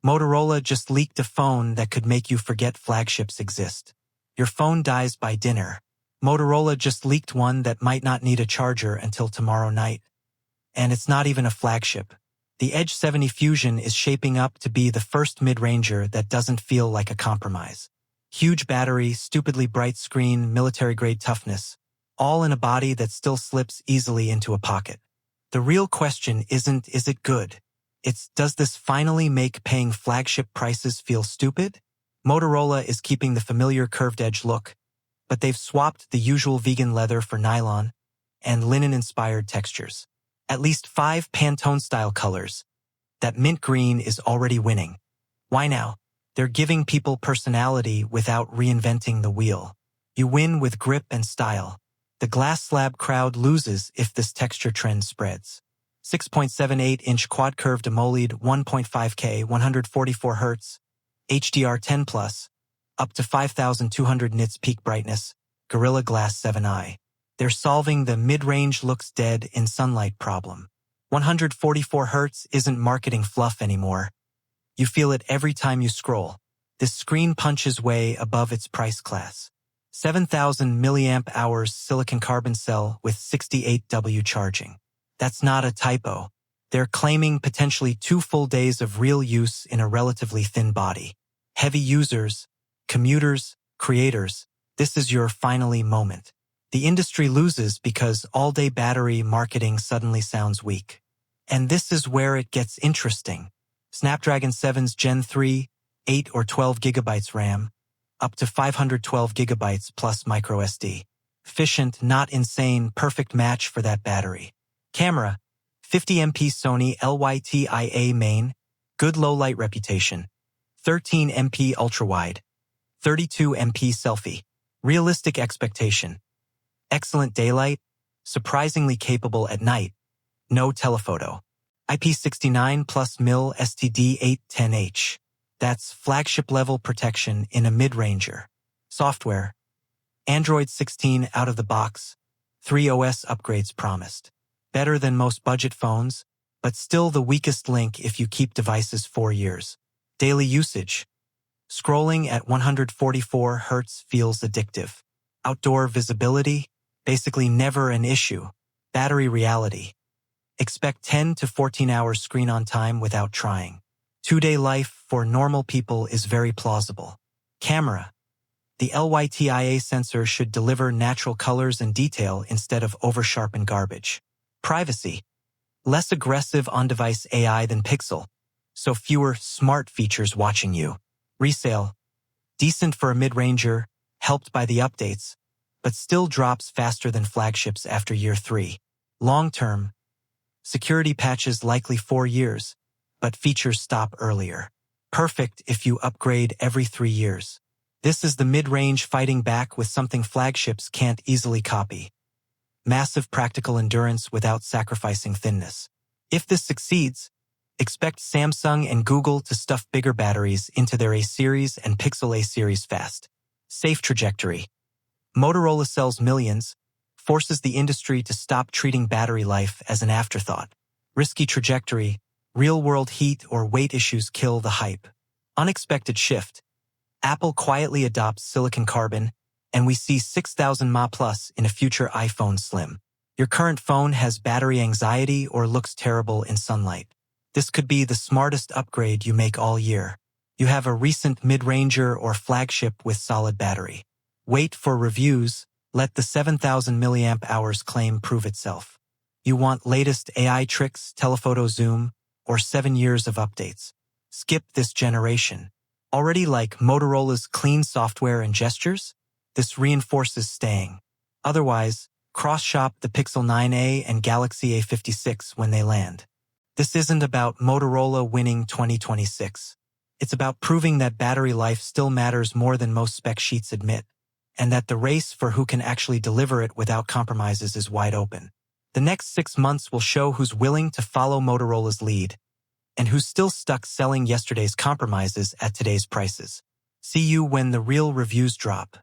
Motorola just leaked a phone that could make you forget flagships exist. Your phone dies by dinner. Motorola just leaked one that might not need a charger until tomorrow night. And it's not even a flagship. The Edge 70 Fusion is shaping up to be the first mid-ranger that doesn't feel like a compromise. Huge battery, stupidly bright screen, military-grade toughness, all in a body that still slips easily into a pocket. The real question isn't, is it good? It's, does this finally make paying flagship prices feel stupid? Motorola is keeping the familiar curved edge look, but they've swapped the usual vegan leather for nylon and linen-inspired textures. At least 5 Pantone-style colors. That mint green is already winning. Why now? They're giving people personality without reinventing the wheel. You win with grip and style. The glass slab crowd loses if this texture trend spreads. 6.78-inch quad-curved AMOLED 1.5K 144Hz, HDR10+, up to 5,200 nits peak brightness, Gorilla Glass 7i. They're solving the mid-range looks dead in sunlight problem. 144 Hz isn't marketing fluff anymore. You feel it every time you scroll. This screen punches way above its price class. 7,000 mAh silicon carbon cell with 68W charging. That's not a typo. They're claiming potentially 2 full days of real use in a relatively thin body. Heavy users, commuters, creators, this is your finally moment. The industry loses because all-day battery marketing suddenly sounds weak. And this is where it gets interesting. Snapdragon 7's Gen 3, 8 or 12 GB RAM, up to 512 GB plus microSD. Efficient, not insane, perfect match for that battery. Camera, 50MP Sony LYTIA main, good low-light reputation. 13MP ultra-wide, 32MP selfie. Realistic expectation. Excellent daylight, surprisingly capable at night. No telephoto. IP69 MIL-STD 810H. That's flagship-level protection in a mid-ranger. Software. Android 16 out of the box. 3 OS upgrades promised. Better than most budget phones, but still the weakest link if you keep devices 4 years. Daily usage. Scrolling at 144 Hz feels addictive. Outdoor visibility. Basically never an issue. Battery reality. Expect 10 to 14 hours screen on time without trying. 2-day life for normal people is very plausible. Camera. The LYTIA sensor should deliver natural colors and detail instead of over-sharpened garbage. Privacy. Less aggressive on-device AI than Pixel, so fewer smart features watching you. Resale. Decent for a mid-ranger, helped by the updates, but still drops faster than flagships after year 3. Long-term, security patches likely 4 years, but features stop earlier. Perfect if you upgrade every 3 years. This is the mid-range fighting back with something flagships can't easily copy. Massive practical endurance without sacrificing thinness. If this succeeds, expect Samsung and Google to stuff bigger batteries into their A-series and Pixel A-series fast. Safe trajectory. Motorola sells millions, forces the industry to stop treating battery life as an afterthought. Risky trajectory, real-world heat or weight issues kill the hype. Unexpected shift. Apple quietly adopts silicon carbon, and we see 6,000 mAh+ in a future iPhone Slim. Your current phone has battery anxiety or looks terrible in sunlight. This could be the smartest upgrade you make all year. You have a recent mid-ranger or flagship with solid battery. Wait for reviews, let the 7,000 mAh claim prove itself. You want latest AI tricks, telephoto zoom, or 7 years of updates. Skip this generation. Already like Motorola's clean software and gestures? This reinforces staying. Otherwise, cross-shop the Pixel 9a and Galaxy A56 when they land. This isn't about Motorola winning 2026. It's about proving that battery life still matters more than most spec sheets admit, and that the race for who can actually deliver it without compromises is wide open. The next 6 months will show who's willing to follow Motorola's lead, and who's still stuck selling yesterday's compromises at today's prices. See you when the real reviews drop.